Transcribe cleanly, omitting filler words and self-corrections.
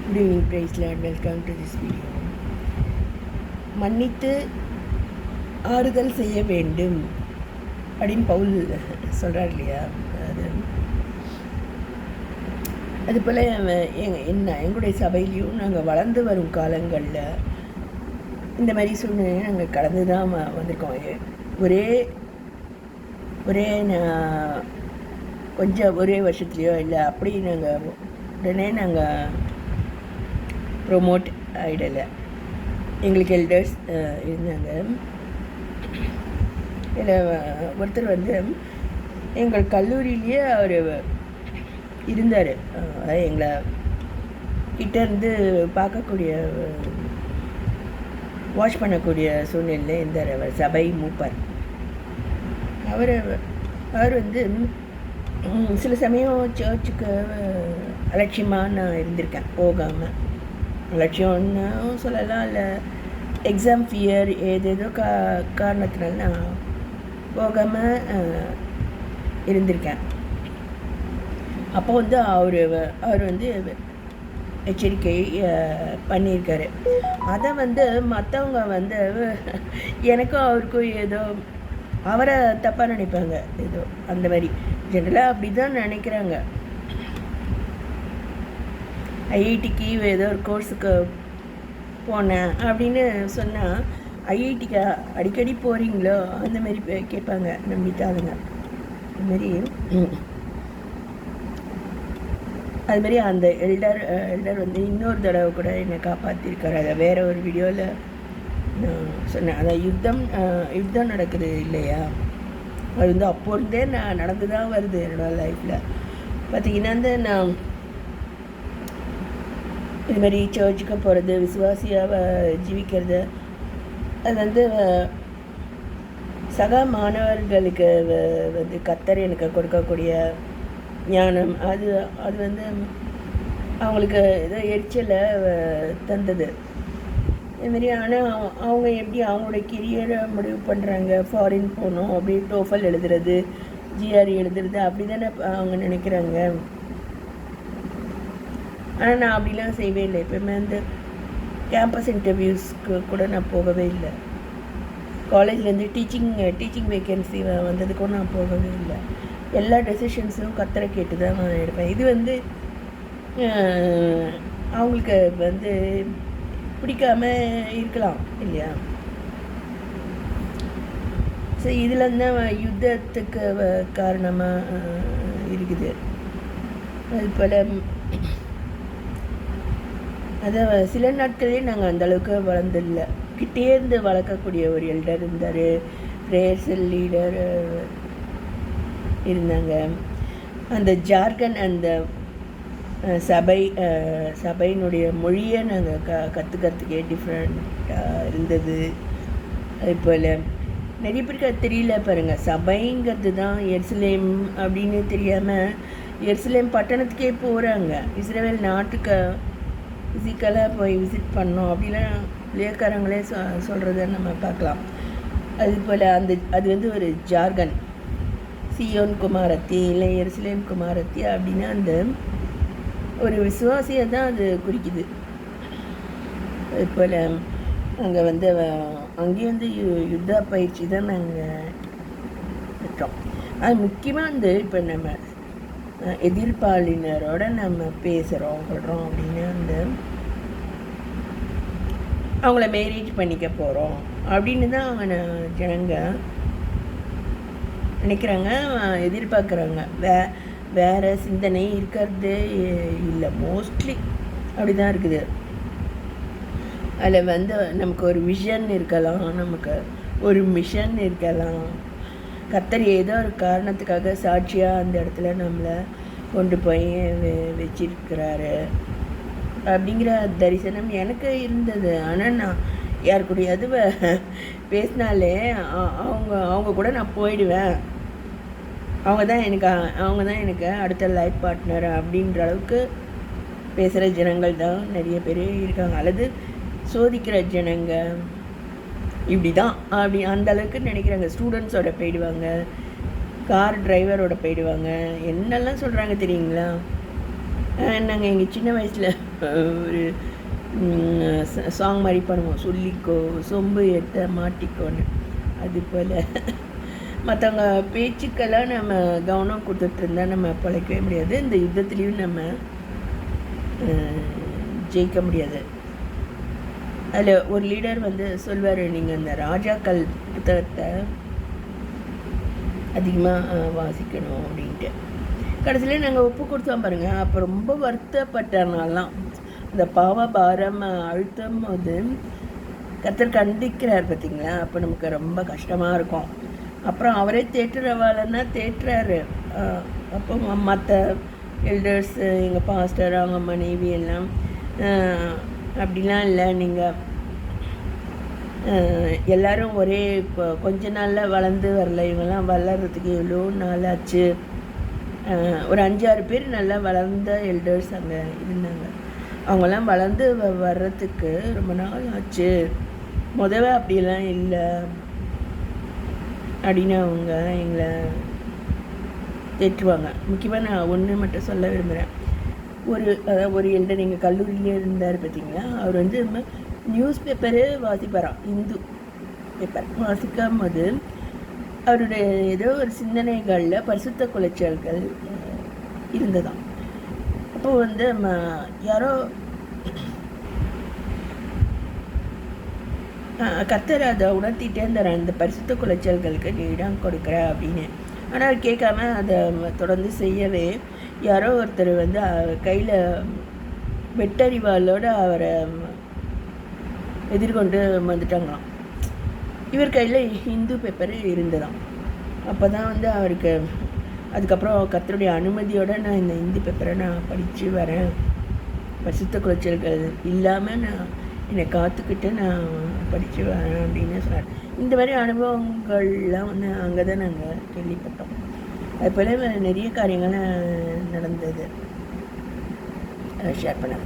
Good evening, praise Lord. Welcome to this video. மன்னித்து ஆறுதல் செய்ய வேண்டும் அப்படின்னு பவுல் சொல்கிறார் இல்லையா. அது போல் எங்களுடைய சபையிலையும் நாங்கள் வளர்ந்து வரும் காலங்களில் இந்த மாதிரி சூழ்நிலையை நாங்கள் கடந்து தான் வந்திருக்கோம். ஒரே வருஷத்துலையோ இல்லை அப்படி நாங்கள் உடனே நாங்கள் ப்ரொமோட் ஆகிடலை. எங்களுக்கு எல்டர்ஸ் இருந்தாங்க. இதில் ஒருத்தர் எங்கள் கல்லூரியிலேயே அவர் இருந்தார். அதாவது எங்களை கிட்டேருந்து பார்க்கக்கூடிய வாட்ச் பண்ணக்கூடிய சூழ்நிலையில் இருந்தார். அவர் சபை மூப்பர். அவர் சில சமயம் சர்ச்சுக்கு அலட்சியமாக நான் இருந்திருக்கேன், போகாமல். அலட்சியம்னு சொல்லலாம், இல்லை எக்ஸாம் ஃபியர் ஏதேதோ காரணத்தினால நான் போகாமல் இருந்திருக்கேன். அப்போ அவர் எச்சரிக்கை பண்ணியிருக்காரு. அதை மற்றவங்க எனக்கும் அவருக்கும் ஏதோ அவரை தப்பாக நினைப்பாங்க. ஏதோ அந்த மாதிரி ஜென்ரலாக அப்படி தான் நினைக்கிறாங்க. ஐஐடிக்கு ஏதோ ஒரு கோர்ஸுக்கு போனேன் அப்படின்னு சொன்னால், ஐஐடிக்கு அடிக்கடி போகிறீங்களோ அந்த மாதிரி கேட்பாங்க நம்பிட்டாளுங்க. அதுமாரி அந்த எல்டர் இன்னொரு தடவை கூட என்னை காப்பாற்றிருக்காரு. அதை வேறு ஒரு வீடியோவில் நான் சொன்னேன். அதை யுத்தம் நடக்குது இல்லையா, அது அப்போ இருந்தே நான் நடந்து தான் வருது என்னோடய லைஃப்பில். பார்த்திங்கன்னா நான் இதுமாரி சர்ச்சுக்கு போகிறது, விசுவாசியாக ஜீவிக்கிறது, அது சக மாணவர்களுக்கு கர்த்தர் எனக்கு கொடுக்கக்கூடிய ஞானம், அது அவங்களுக்கு ஏதோ எரிச்சலை தந்தது. இதுமாரி. ஆனால் அவங்க எப்படி அவங்களோட கெரியரை முடிவு பண்ணுறாங்க, ஃபாரின் போகணும் அப்படி டோஃபல் எழுதுறது, ஜிஆர்இ எழுதுறது, அப்படி தானே அவங்க நினைக்கிறாங்க. ஆனால் நான் அப்படிலாம் செய்யவே இல்லை. எப்போயுமே கேம்பஸ் இன்டர்வியூஸ்க்கு கூட நான் போகவே இல்லை. காலேஜ்லேருந்து டீச்சிங் வேக்கன்சி வந்ததுக்கும் நான் போகவே இல்லை. எல்லா டெசிஷன்ஸும் கர்த்தரை கேட்டு தான் நான் எடுப்பேன். இது அவங்களுக்கு பிடிக்காம இருக்கலாம் இல்லையா. ஸோ இதில் தான் யுத்தத்துக்கு காரணமாக இருக்குது. அது போல் அதை சில நாட்களே நாங்கள் அந்தளவுக்கு வளர்ந்துடல. கிட்டேருந்து வளர்க்கக்கூடிய ஒரு எல்டர் இருந்தார், ப்ரேயர்ஸ் லீடர் இருந்தாங்க. அந்த ஜார்கன், அந்த சபையினுடைய மொழியை நாங்கள் கற்றுக்கிறதுக்கே டிஃப்ரெண்ட்டாக இருந்தது. அது போல் நிறைய பேருக்கு அது தெரியல பாருங்கள். சபைங்கிறது தான் எருசலேம் அப்படின்னு தெரியாமல் எருசலேம் பட்டணத்துக்கே போகிறாங்க. இஸ்ரேல் நாட்டுக்கு ஃபிசிக்கலாக போய் விசிட் பண்ணோம் அப்படிலாம் லேக்காரங்களே சொல்கிறத நம்ம பார்க்கலாம். அது போல் அது ஒரு ஜார்கன், சியோன் குமாரத்தி இல்லை எருசலேம் குமாரத்தி அப்படின்னா அந்த ஒரு விசுவாசியை தான் அது குறிக்குது. அது போல் அங்கே அங்கேயும் யுத்த பயிற்சி தான் நாங்கள் பெற்றோம். அது முக்கியமாக இப்போ நம்ம எதிர்ப்பாளினரோட நம்ம பேசுகிறோம் சொல்கிறோம் அப்படின்னு அவங்கள மேரேஜ் பண்ணிக்க போகிறோம் அப்படின்னு தான் ஜனங்க நினைக்கிறாங்க, எதிர்பார்க்குறாங்க. வேறு சிந்தனை இருக்கிறதே இல்லை. மோஸ்ட்லி அப்படி தான் இருக்குது. அதில் நமக்கு ஒரு விஷன் இருக்கலாம், நமக்கு ஒரு மிஷன் இருக்கலாம். கர்த்தர் ஏதோ ஒரு காரணத்துக்காக சாட்சியாக அந்த இடத்துல நம்மளை கொண்டு போய் வச்சிருக்கிறாரு அப்படிங்கிற தரிசனம் எனக்கு இருந்தது. ஆனால் நான் யார் கூடயாவது பேசினாலே அவங்க கூட நான் போயிடுவேன். அவங்க தான் எனக்கு அடுத்த லைஃப் பார்ட்னர் அப்படின்ற அளவுக்கு பேசுகிற ஜனங்கள் தான் நிறைய பேர் இருக்காங்க. அல்லது சோதிக்கிற ஜனங்க இப்படி தான் அப்படி அந்த அளவுக்கு நினைக்கிறாங்க. ஸ்டூடெண்ட்ஸோட போயிடுவாங்க, கார் டிரைவரோட போயிடுவாங்க, என்னெல்லாம் சொல்கிறாங்க தெரியுங்களா. நாங்கள் எங்கள் சின்ன வயசில் ஒரு சாங் மாதிரி பண்ணுவோம், சொல்லிக்கோ சொம்பு எட்ட மாட்டிக்கோன்னு. அது போல் மற்றவங்க பேச்சுக்கெல்லாம் நம்ம கவனம் கொடுத்துட்ருந்தா நம்ம பிழைக்கவே முடியாது, இந்த யுத்தத்துலேயும் நம்ம ஜெயிக்க முடியாது. அதில் ஒரு லீடர் வந்து சொல்வார், நீங்கள் அந்த ராஜாக்கள் புத்தகத்தை அதிகமாக வாசிக்கணும் அப்படின்ட்டு. கடைசியில் நாங்கள் ஒப்பு கொடுத்தோம் பாருங்கள். அப்போ ரொம்ப வருத்தப்பட்டனாலாம் இந்த பாவ பாரம் அழுத்தம் போது கர்த்தர் கண்டிக்கிறார் பார்த்திங்களா. அப்போ நமக்கு ரொம்ப கஷ்டமாக இருக்கும். அப்புறம் அவரே தேற்றுறவாளன்னா தேற்றுறாரு. அப்போ மற்ற எல்டர்ஸ், எங்கள் பாஸ்டர், அவங்க மனைவி எல்லாம் அப்படிலாம் இல்லை, நீங்கள் எல்லோரும் ஒரே கொஞ்ச நாளில் வளர்ந்து வரல, இவங்கெல்லாம் வளர்கிறதுக்கு எவ்வளோ நாள் ஆச்சு. ஒரு 5-6 பேர் நல்லா வளர்ந்த எல்டர்ஸ் அங்கே இருந்தாங்க. அவங்கெல்லாம் வளர்ந்து வர்றதுக்கு ரொம்ப நாள் ஆச்சு, முதல்ல அப்படியெல்லாம் இல்லை அப்படின்னு அவங்க எங்களை தேற்றுவாங்க. முக்கியமாக நான் ஒன்று மட்டும் சொல்ல விரும்புகிறேன். ஒரு எல்டர் எங்கள் கல்லூரியிலே இருந்தார் பார்த்திங்களா. அவர் வந்து நியூஸ் பேப்பரு வாசிப்பாராம், இந்து பேப்பர் வாசிக்கும் போது அவருடைய ஏதோ ஒரு சிந்தனைகளில் பரிசுத்த குலைச்சல்கள் இருந்ததாம். அப்போது வந்து யாரோ கர்த்தர் அதை உணர்த்திட்டே இருந்தார், அந்த பரிசுத்த குலைச்சல்களுக்கு நீ இடம் கொடுக்குற அப்படின்னு. ஆனால் கேட்காம அதை தொடர்ந்து செய்யவே யாரோ ஒருத்தர் வந்து கையில் வெட்டறிவாளோடு அவரை எதிர்கொண்டு வந்துட்டாங்களாம். இவர் கையில் ஹிந்து பேப்பர் இருந்ததாம். அப்போ தான் வந்து அவருக்கு அதுக்கப்புறம் கர்த்தருடைய அனுமதியோடு நான் இந்த ஹிந்தி பேப்பரை நான் படித்து வரேன், பரிசுத்த குலைச்சல்கள் இல்லாமல் நான் என்னை காத்துக்கிட்டு நான் படித்து வரேன் அப்படின்னு சொன்னார். இந்த மாதிரி அனுபவங்கள்லாம் வந்து அங்கே தான் நாங்கள் கேள்விப்பட்டோம். அது போல் நிறைய காரியங்கள் நடந்தது, ஷேர் பண்ண